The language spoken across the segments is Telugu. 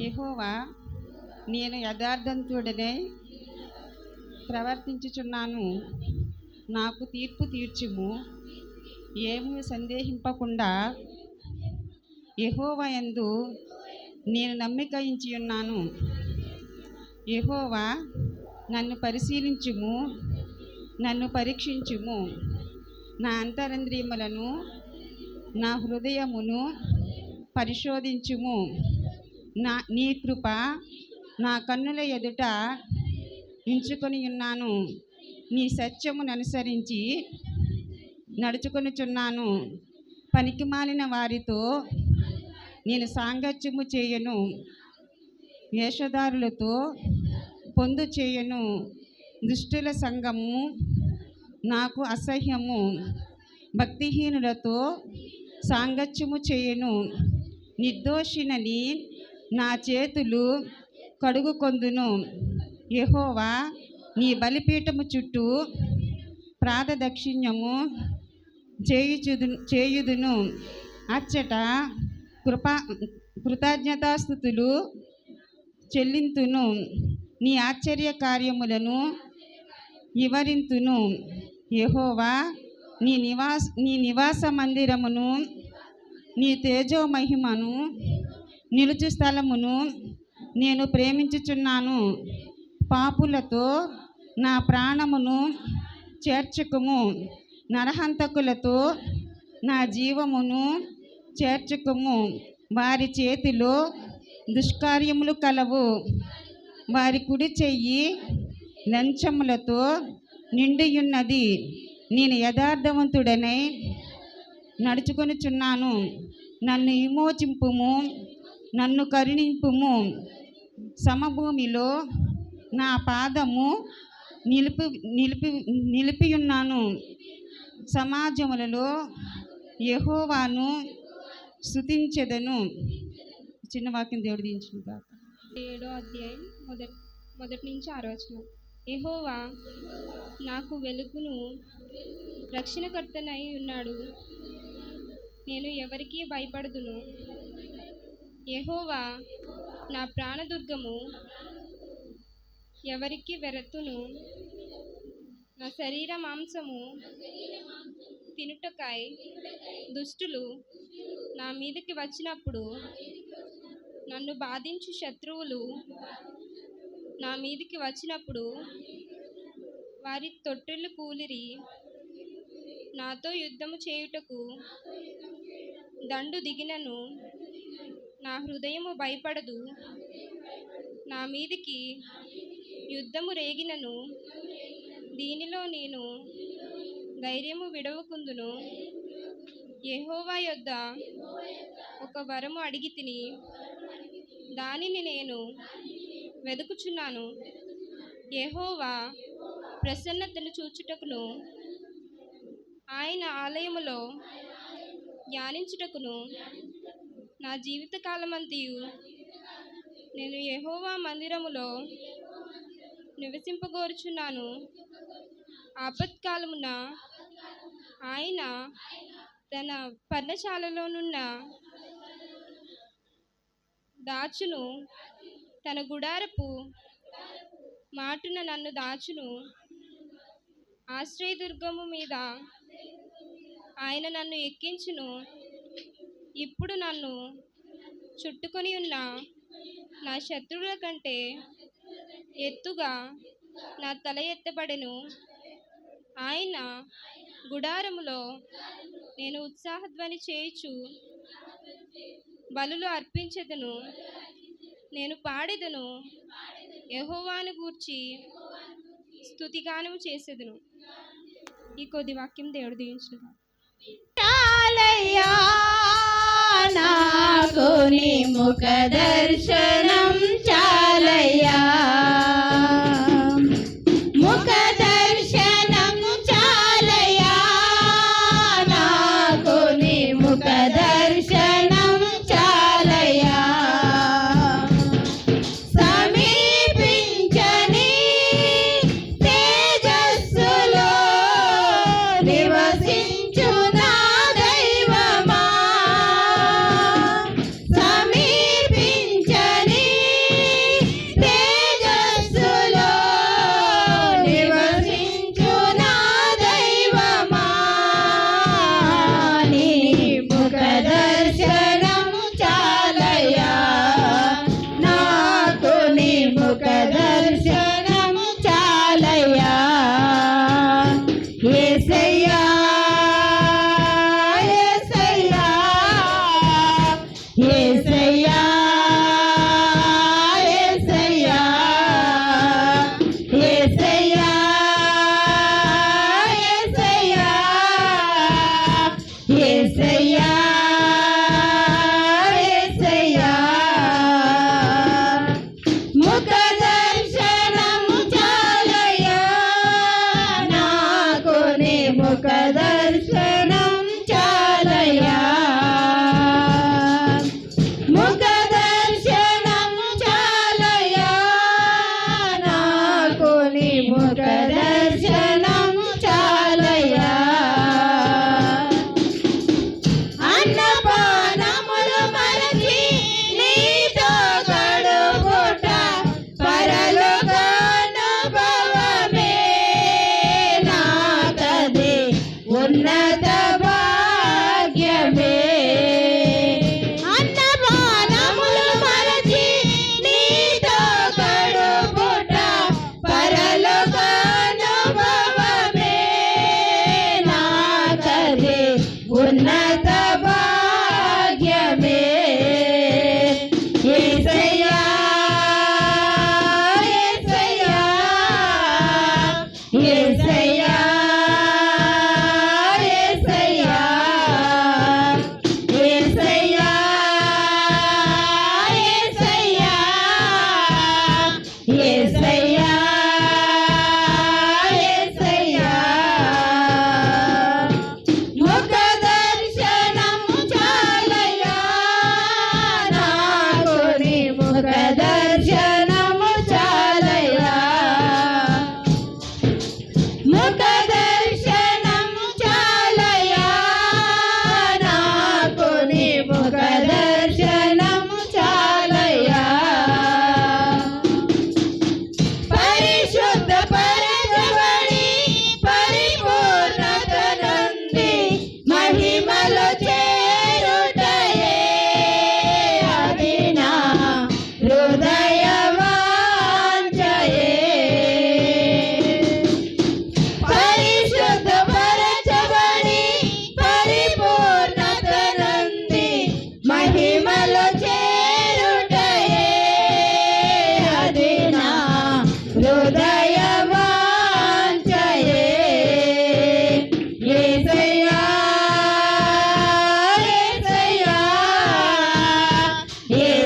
యెహోవా, నేను యథార్థవంతుడనై ప్రవర్తించుచున్నాను, నాకు తీర్పు తీర్చుము. ఏమీ సందేహింపకుండా యెహోవా యందు నేను నమ్మిక ఉంచి ఉన్నాను. యెహోవా, నన్ను పరిశీలించుము, నన్ను పరీక్షించుము. నా అంతరంద్రియములను, నా హృదయమును పరిశోధించుము. నీ కృప నా కన్నుల ఎదుట ఉంచుకొని ఉన్నాను. నీ సత్యమును అనుసరించి నడుచుకొనుచున్నాను. పనికిమాలిన వారితో నేను సాంగత్యము చేయను, వేషధారులతో పొందు చేయను. దుష్టుల సంగము నాకు అసహ్యము. భక్తిహీనులతో సాంగత్యము చేయను. నిర్దోషినని నా చేతులు కడుగుకొందును. యెహోవా, నీ బలిపీఠము చుట్టూ ప్రాతదక్షిణ్యము చేయుదును. అచ్చట కృతజ్ఞతాస్తుతులు చెల్లింతును. నీ ఆశ్చర్య కార్యములను వివరింతును. యెహోవా, నీ నివాస మందిరమును, నీ తేజో మహిమను నిలుచు స్థలమును నేను ప్రేమించుచున్నాను. పాపులతో నా ప్రాణమును చేర్చుకుము. నరహంతకులతో నా జీవమును చేర్చుకుము. వారి చేతిలో దుష్కార్యములు కలవు. వారి కుడి చెయ్యి లంచములతో నిండియున్నది. నేను యథార్థవంతుడనై నడుచుకొనుచున్నాను. నన్ను విమోచింపుము, నన్ను కరుణింపుము. సమభూమిలో నా పాదము నిలిపియున్నాను. సమాజములలో యెహోవాను స్తుతించెదను. చిన్న వాక్యం దేవుడు దీవించును గాక. 7వ అధ్యాయం మొదటి నుంచి 6వ వచనం. యెహోవా నాకు వెలుగును రక్షణకర్తనై ఉన్నాడు. నేను ఎవరికి భయపడదును. యెహోవా నా ప్రాణదుర్గము, ఎవరికి వెరతును. నా శరీర మాంసము తినుటకై దుష్టులు నా మీదకి వచ్చినప్పుడు, నన్ను బాధించు శత్రువులు నా మీదికి వచ్చినప్పుడు, వారి తొట్టులు కూలిరి. నాతో యుద్ధము చేయుటకు దండు దిగినను నా హృదయము భయపడదు. నా మీదికి యుద్ధము రేగినను దీనిలో నేను ధైర్యము విడవకుందును. యెహోవా యొద్ద ఒక వరము అడిగి తిని, దానిని నేను వెదుకుచున్నాను. యెహోవా ప్రసన్నతను చూచుటకును, ఆయన ఆలయములో ధ్యానించుటకును నా జీవిత కాలమంతయు నేను యెహోవా మందిరములో నివసింపగోరుచున్నాను. ఆపత్కాలమున ఆయన తన పర్ణశాలలోనున్న దాచును. తన గుడారపు మాటున నన్ను దాచును. ఆశ్రయదుర్గము మీద ఆయన నన్ను ఎక్కించును. ఇప్పుడు నన్ను చుట్టుకొని ఉన్న నా శత్రువుల కంటే ఎత్తుగా నా తల ఎత్తబడెను. ఆయన గుడారములో నేను ఉత్సాహధ్వని చేయుచు బలులు అర్పించెదను. నేను పాడెదను, యెహోవాను గూర్చి స్తుతిగానము చేసేదను. ఈ కొద్ది వాక్యం దేవుడు దీవించును. చాలయ్యా నాకు నీ ముఖ దర్శనం చాలయ్యా, ముఖ దర్శనం చాలయ్యా, నాకు నీ ముఖ దర్శనం చాలయ్యా. సమీపించని తేజస్సులో నివసించు నా దైవమా, సమీపించని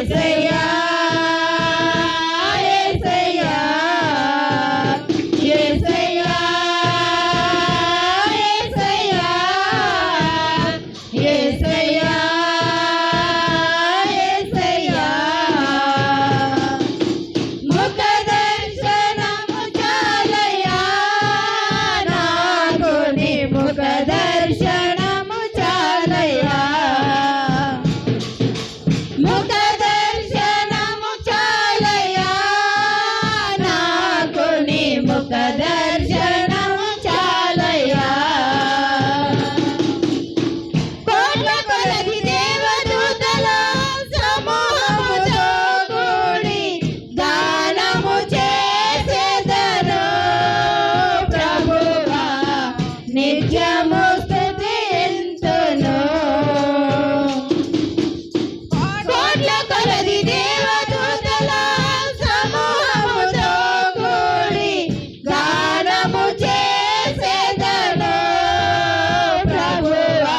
యేసయ్యా యేసయ్యా యేసయ్యా యేసయ్యా యేసయ్యా యేసయ్యా ముఖ దర్శనము చాలయ్యా నాకు నీ ముఖ దర్శనము చాలయ్యా ముఖ దర్శనము చాలయ్యా నాకు నీ ముఖ దర్శనము చాలయ్యా కోట్ల కొలది దేవదూతల సమూహముతో కూడి గానము చేసెదరు ప్రభువా నిత్యము స్తుతింతును కోట్ల కొలది దేవదూతల సమూహముతో కూడి గానము చేసెదరు ప్రభువా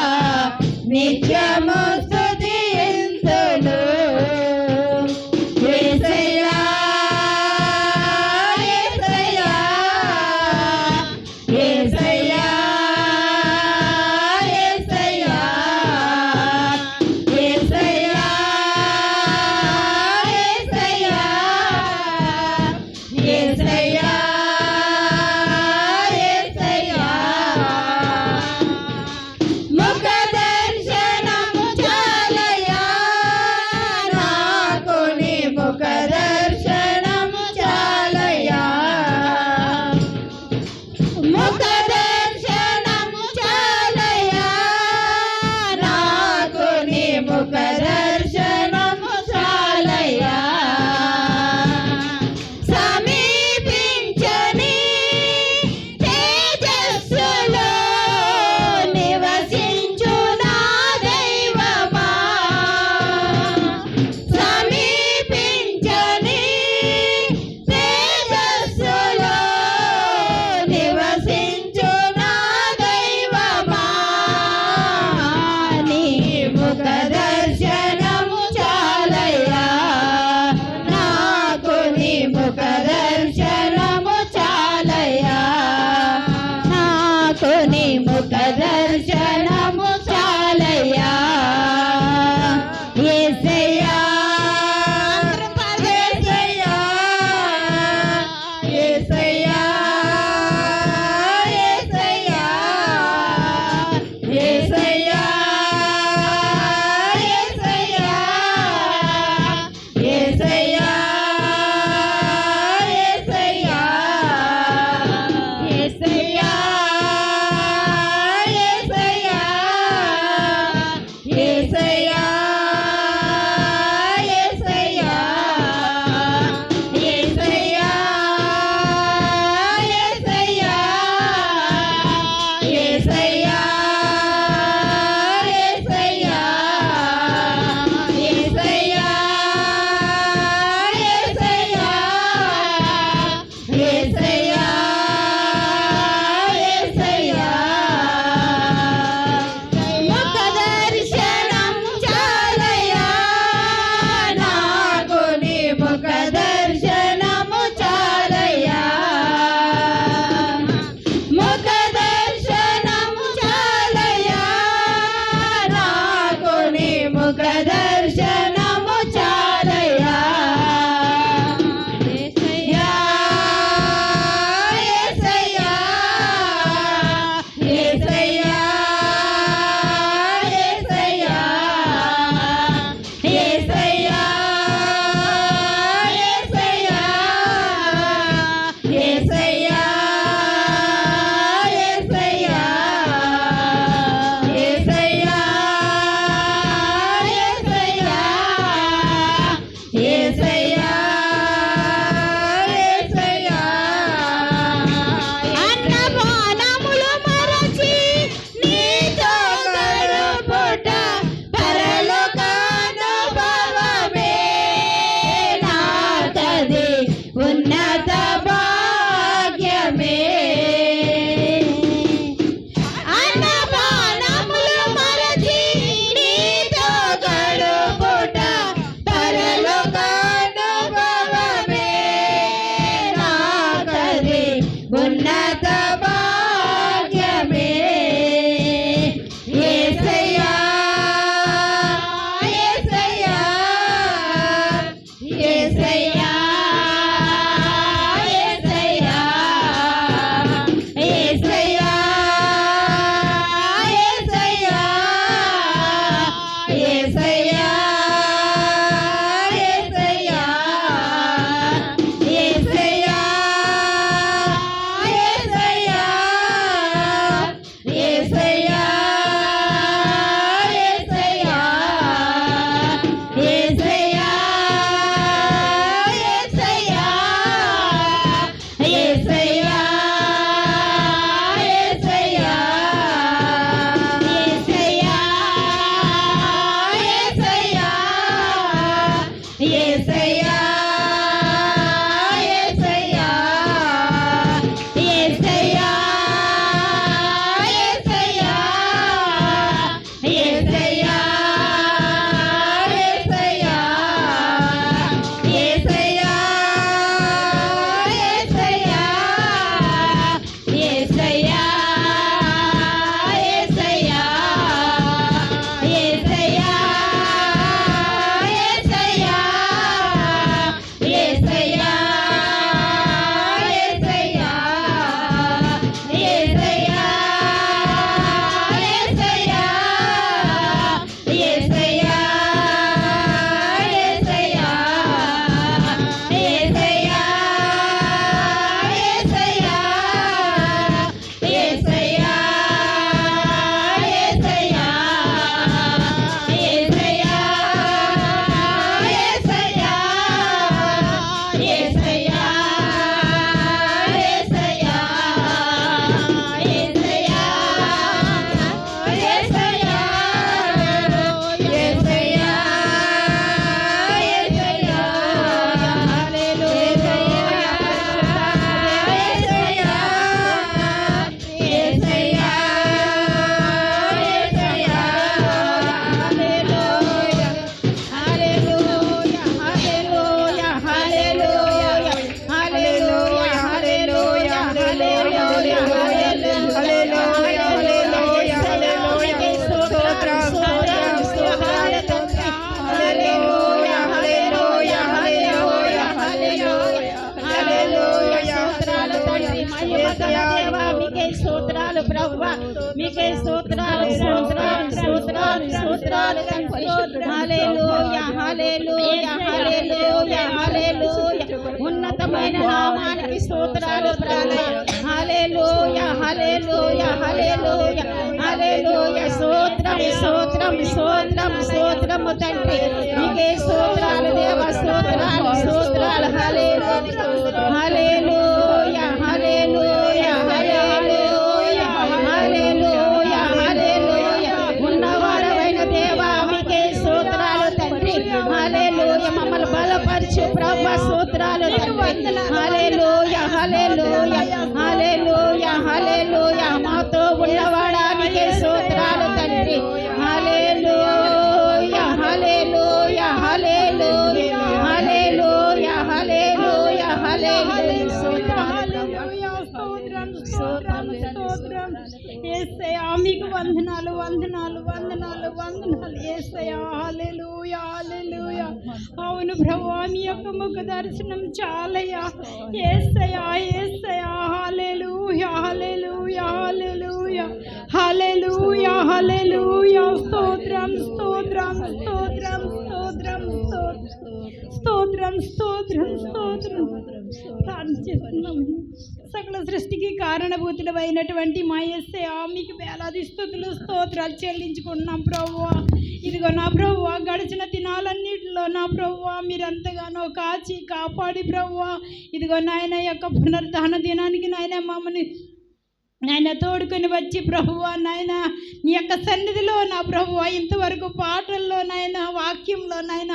నిత్యము స్తుతింతును యేసయ్యా యేసయ్యా యేసయ్యా యేసయ్యా యేసయ్యా యేసయ్యా యేసయ్యా యేసయ్యా ముఖ దర్శనము చాలయ్యా నాకు నీ ముఖ దర్శనము చాలయ్యా ముఖ దర్శనము చాలయ్యా నాకు నీ ముఖ దర్శనము చాలయ్యా సమీపించని తేజస్సులో నివసించు నా దైవమా సమీపించని తేజస్సులో నివసించు నా దైవమా నీ ముఖ దర్శనము చాలయ్యా నాకు నీ ముఖ దర్శనము చాలయ్యా నాకు నీ ముఖ దర్శనము చాలయ్యా యేసయ్యా యేసయ్యా యేసయ్యా యేసయ్యా యేసయ్యా యేసయ్యా యేసయ్యా యేసయ్యా యేసయ్యా యేసయ్యా యేసయ్యా యేసయ్యా యేసయ్యా యేసయ్యా యేసయ్యా యేసయ్యా యేసయ్యా యేసయ్యా యేసయ్యా ముఖ దర్శనము చాలయ్యా నాకు నీ ముఖ దర్శనము చాలయ్యా ముఖ దర్శనము చాలయ్యా నాకు నీ ముఖ దర్శనము చాలయ్యా యేసయ్యా యేసయ్యా యేసయ్యా యేసయ్యా యేసయ్యా యేసయ్యా యేసయ్యా యేసయ్యా యేసయ్యా యేసయ్యా అన్నపానములు మరచి నీతో గడుపుట పరలోకానుభవమే నాకది ఉన్నత భాగ్యమే అన్నపానములు మరచి నీతో గడుపుట పరలోకానుభవమే మహిమగల దేవా మీకే స్తోత్రాలు ప్రభువా మీకే స్తోత్రాలు స్తోత్రాలు స్తోత్రాలు స్తోత్రాలు తండ్రి హల్లెలూయా హల్లెలూయా హల్లెలూయా హల్లెలూయా ఉన్నతమైన నామానికి స్తోత్రాలు ప్రభు హల్లెలూయా హల్లెలూయా హల్లెలూయా హల్లెలూయా స్తోత్రం స్తోత్రం స్తోత్రం స్తోత్రము తండ్రి మీకే స్తోత్రాలు దేవా స్తోత్రాలు స్తోత్రాలు హల్లెలూయా హల్లెలూయా హల్లెలూయా హల్లెలూయా హల్లెలూయా హల్లెలూయా ఉన్నవాడవైన దేవా మీకే స్తోత్రాలు తండ్రి హల్లెలూయా మమ్మల్ని బలపరచు ప్రభువా స్తోత్రాలు తండ్రి హల్లెలూయా హల్లెలూయా హల్లెలూయా హల్లెలూయా మాతో ఉన్నవాడా మీకే స్తోత్రాలు తండ్రి హల్లెలూయా హల్లెలూయా హల్లెలూయా హల్లెలూయా హల్లెలూయా హల్లెలూయా స్తోత్రం స్తోత్రం యేసయ్యా మీకు వందనాలు వందనాలు వందనాలు వందనాలు యేసయ్యా హల్లెలూయా హల్లెలూయా అవును ప్రభువా మీ యొక్క ముఖ దర్శనం చాలయ్యా యేసయ్యా యేసయ్యా హల్లెలూయా హల్లెలూయా హల్లెలూయా హల్లెలూయా హల్లెలూయా స్తోత్రం స్తోత్రం స్తోత్రం స్తోత్రం స్తోత్రం స్తోత్రం స్తోత్రం ప్రార్థిస్తున్నాం సకల సృష్టికి కారణభూతులమైనటువంటి మా యేసయ్యా మీకు వేలాది స్తుతులు స్తోత్రాలు చెల్లించుకున్నాం ప్రభువా ఇదిగో నా ప్రభువా గడిచిన దినాలన్నిటిలో నా ప్రభువా మీరెంతగానో కాచి కాపాడి ప్రభువా ఇదిగో నాయన యొక్క పునరుద్ధాన దినానికి నాయన మమ్మల్ని నాయన తోడుకొని వచ్చి ప్రభువా నాయన నీ యొక్క సన్నిధిలో నా ప్రభువా ఇంతవరకు పాటల్లో నాయన వాక్యంలో నాయన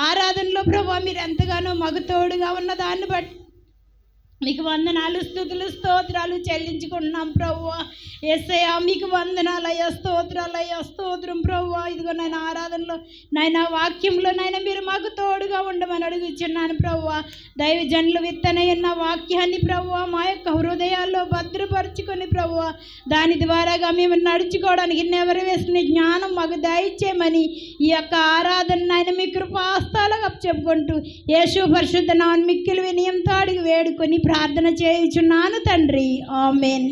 ఆరాధనలో ప్రభువా మీరు ఎంతగానో మాకు తోడుగా ఉన్న దాన్ని బట్టి మీకు వందనాలు స్తుతులు స్తోత్రాలు చెల్లించుకుంటున్నాం ప్రభువా యేసయ్యా మీకు వందనాలయ్యా స్తోత్రాలయ్యా స్తోత్రం ప్రభువా ఇదిగో నాయన ఆరాధనలో నాయన వాక్యంలో నాయన మీరు మాకు తోడుగా ఉండమని అడుగుచున్నాను ప్రభువా దైవజనులు విత్తనయున్న వాక్యాన్ని ప్రభువా మా యొక్క హృదయాల్లో భద్రపరుచుకొని ప్రభువా దాని ద్వారాగా మేము నడుచుకోవడానికి నెవరు వేసిన జ్ఞానం మాకు దయచేయమని ఈ యొక్క ఆరాధన నాయన మీ కృపాస్తాలుగా చెప్పుకుంటూ యేసు పరిశుద్ధ నామమున మిక్కిలి వినయంతో అడిగి వేడుకొని ప్రార్థన చేయుచున్నాను తండ్రి ఆమేన్.